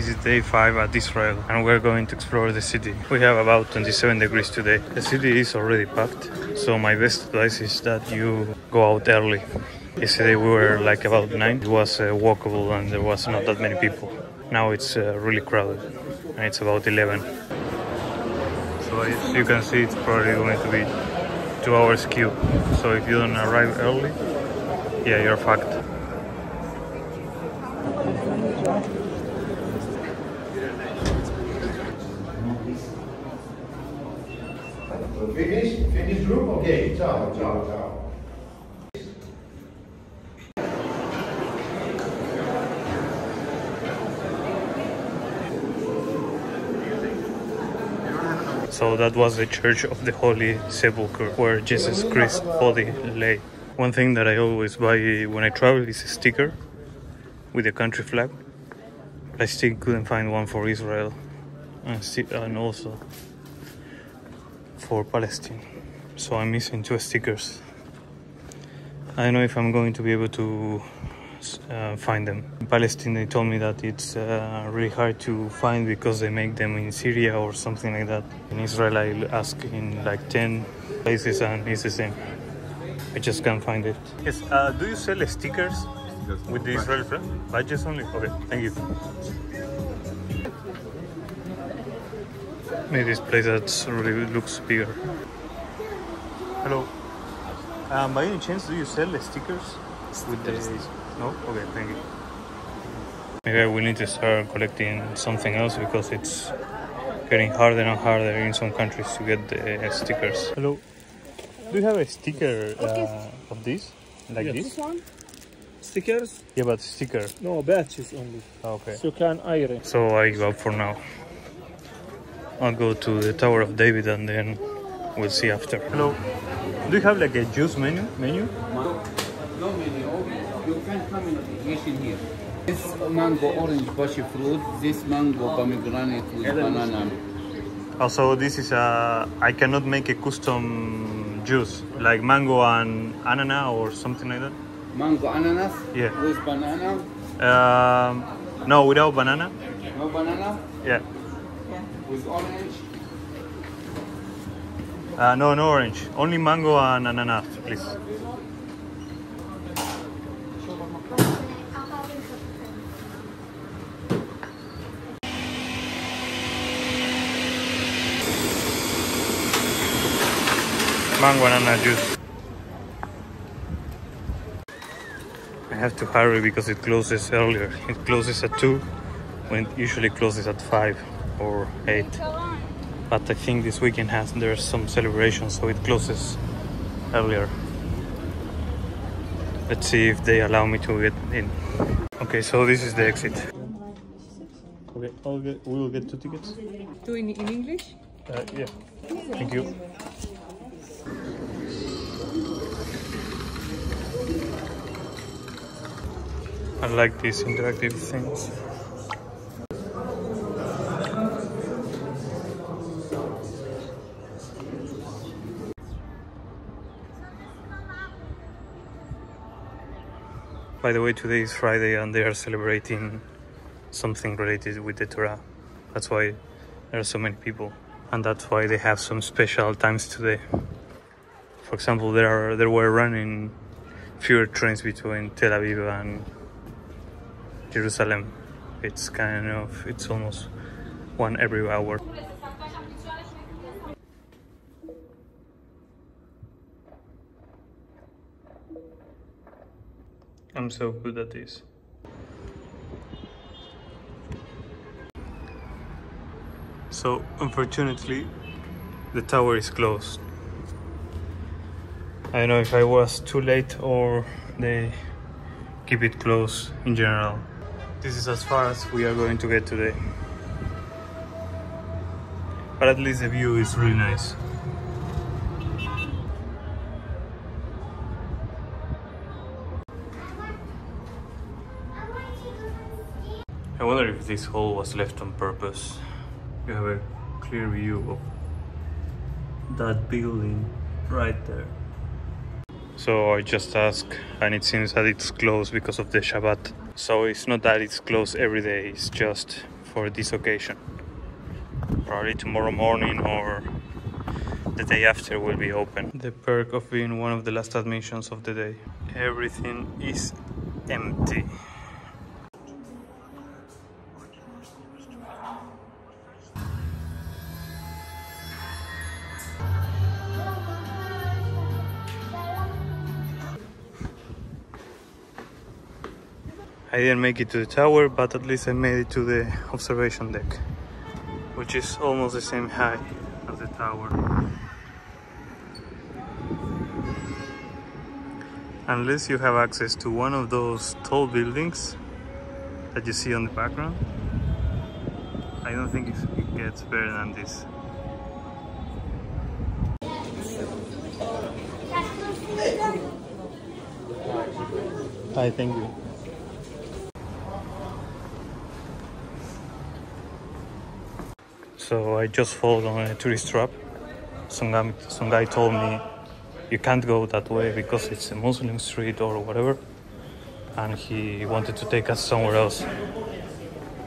This is day 5 at Israel and we're going to explore the city. We have about 27 degrees today. The city is already packed, so my best advice is that you go out early. Yesterday we were like about 9. It was walkable and there was not that many people. Now it's really crowded and it's about 11. So as you can see, it's probably going to be 2 hours queue. So if you don't arrive early, yeah, you're fucked. Finish group? Okay, ciao, ciao, ciao. So that was the church of the Holy Sepulchre, where Jesus Christ's body lay. One thing that I always buy when I travel is a sticker with the country flag. I still couldn't find one for Israel and also for Palestine. So I'm missing 2 stickers. I don't know if I'm going to be able to find them. In Palestine they told me that it's really hard to find because they make them in Syria or something like that. In Israel I asked in like 10 places and it's the same. I just can't find it. Yes, do you sell stickers with the Israel flag? Badges only? Okay, thank you. Maybe this place that really looks bigger. Hello. By any chance, do you sell stickers with the... No? Okay, thank you. Maybe we need to start collecting something else because it's getting harder and harder in some countries to get the stickers. Hello. Do you have a sticker of this? Like yes. this? This one? Stickers? Yeah, but sticker. No, batches only. Okay. So you can iron. So I give up for now. I'll go to the Tower of David and then we'll see after. Hello. Do you have like a juice menu? No menu. You can come in here. This mango orange passion fruit. This mango pomegranate with banana. Also, this is I cannot make a custom juice like mango and ananas or something like that. Mango ananas. Yeah. With banana. No, without banana. No banana. Yeah. With orange. No, no orange. Only mango and ananas, please. Mango and ananas juice. I have to hurry because it closes earlier. It closes at 2 when it usually closes at 5 or 8. But I think this weekend there's some celebration, so it closes earlier. Let's see if they allow me to get in. Okay, so this is the exit. Okay, we will get 2 tickets. 2 in English? Yeah. Thank you. I like these interactive things. By the way, today is Friday and they are celebrating something related with the Torah. That's why there are so many people. And that's why they have some special times today. For example, there were running fewer trains between Tel Aviv and Jerusalem. It's almost 1 every hour. I'm so good at this. So, unfortunately, the tower is closed. I don't know if I was too late or they keep it closed in general. This is as far as we are going to get today. But at least the view is really nice. I wonder if this hole was left on purpose. You have a clear view of that building right there. So I just asked and it seems that it's closed because of the Shabbat. So it's not that it's closed every day, it's just for this occasion. Probably tomorrow morning or the day after will be open. The perk of being one of the last admissions of the day. Everything is empty. I didn't make it to the tower, but at least I made it to the observation deck, which is almost the same height as the tower. Unless you have access to one of those tall buildings that you see on the background, I don't think it gets better than this. Hi, thank you. So I just followed on a tourist trap. Some guy told me you can't go that way because it's a Muslim street or whatever, and he wanted to take us somewhere else.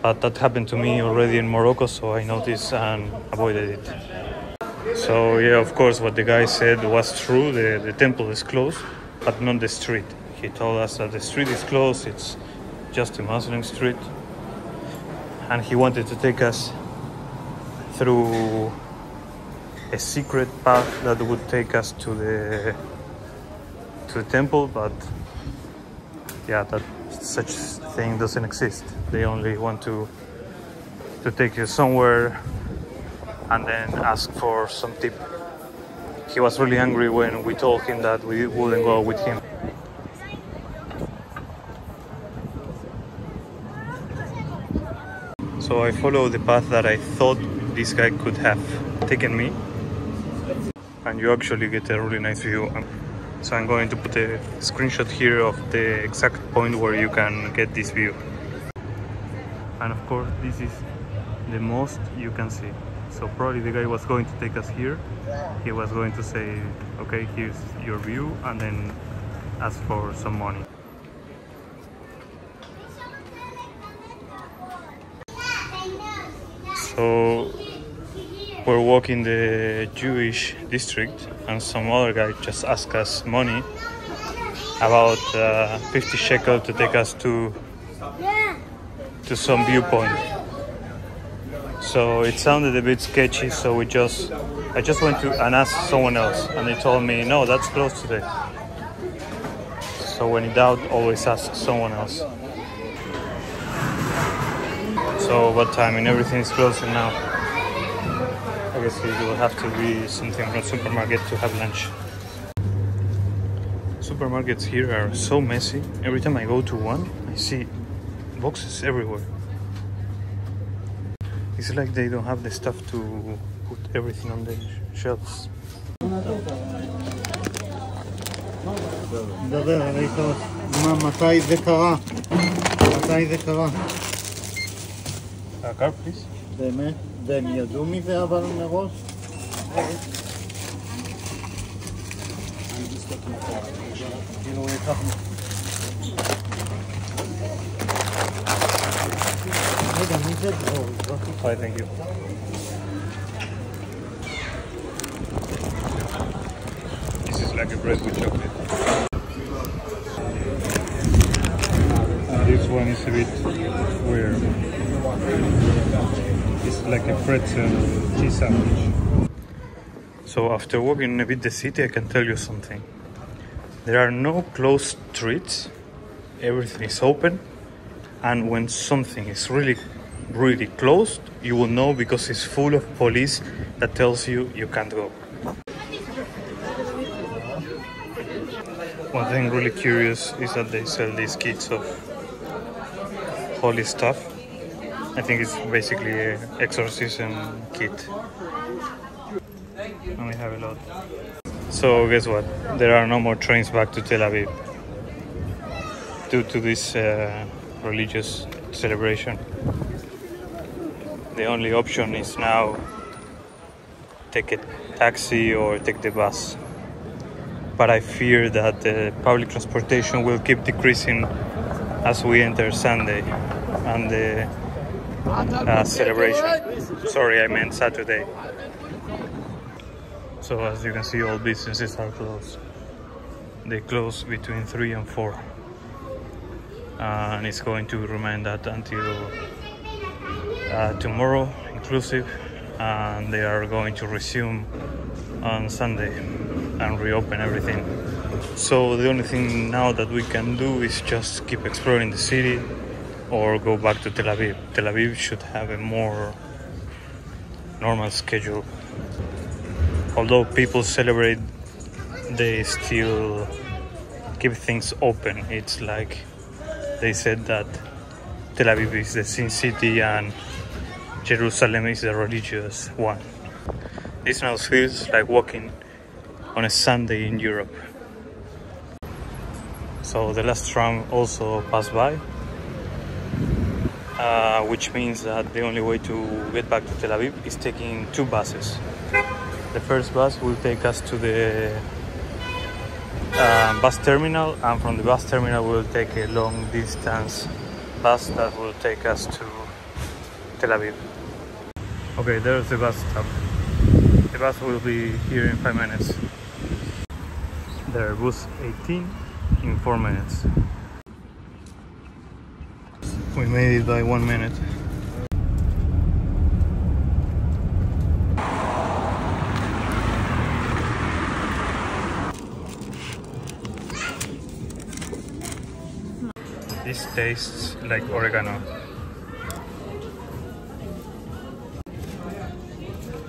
But that happened to me already in Morocco, so I noticed and avoided it. So yeah, of course what the guy said was true. The temple is closed, but not the street. He told us that the street is closed, it's just a Muslim street, and he wanted to take us through a secret path that would take us to the temple, but yeah, that such thing doesn't exist. They only want to take you somewhere and then ask for some tip. He was really angry when we told him that we wouldn't go with him. So I followed the path that I thought this guy could have taken me, and you actually get a really nice view. So I'm going to put a screenshot here of the exact point where you can get this view. And of course this is the most you can see. So probably the guy was going to take us here. He was going to say, okay, here's your view, and then ask for some money. So we're walking the Jewish district, and some other guy just asked us money, about 50 shekel to take us to some viewpoint. So it sounded a bit sketchy, so I just went to and asked someone else, and they told me, no, that's closed today. So when in doubt, always ask someone else. So what time? And everything is closing now. I guess it will have to be something from supermarket to have lunch. Supermarkets here are so messy. Every time I go to one, I see boxes everywhere. It's like they don't have the stuff to put everything on the shelves. A car, please. באמת, והם ידעו מזה אבל מראש? כאילו ייקח רגע, מי זה דרור? Hi, thank you. This is like a bread with chocolate. And this one is a bit weird. It's like a pretzel cheese sandwich. So after walking a bit the city, I can tell you something. There are no closed streets. Everything is open. And when something is really closed, you will know because it's full of police that tells you you can't go. One thing really curious is that they sell these kits of holy stuff. I think it's basically an exorcism kit. And we have a lot. So guess what? There are no more trains back to Tel Aviv due to this religious celebration. The only option is now take a taxi or take the bus. But I fear that the public transportation will keep decreasing as we enter Sunday, and the celebration. Sorry, I meant Saturday. So as you can see, all businesses are closed. They close between 3 and 4. And it's going to remain that until tomorrow inclusive, and they are going to resume on Sunday and reopen everything. So the only thing now that we can do is just keep exploring the city or go back to Tel Aviv. Tel Aviv should have a more normal schedule. Although people celebrate, they still keep things open. It's like they said that Tel Aviv is the sin city and Jerusalem is the religious one. This now feels like walking on a Sunday in Europe. So the last tram also passed by, which means that the only way to get back to Tel Aviv is taking 2 buses. The first bus will take us to the bus terminal, and from the bus terminal we'll take a long distance bus that will take us to Tel Aviv. Okay, there's the bus stop. The bus will be here in 5 minutes. There, bus 18 in 4 minutes. We made it by 1 minute. This tastes like oregano.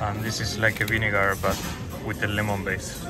And this is like a vinegar but with a lemon base.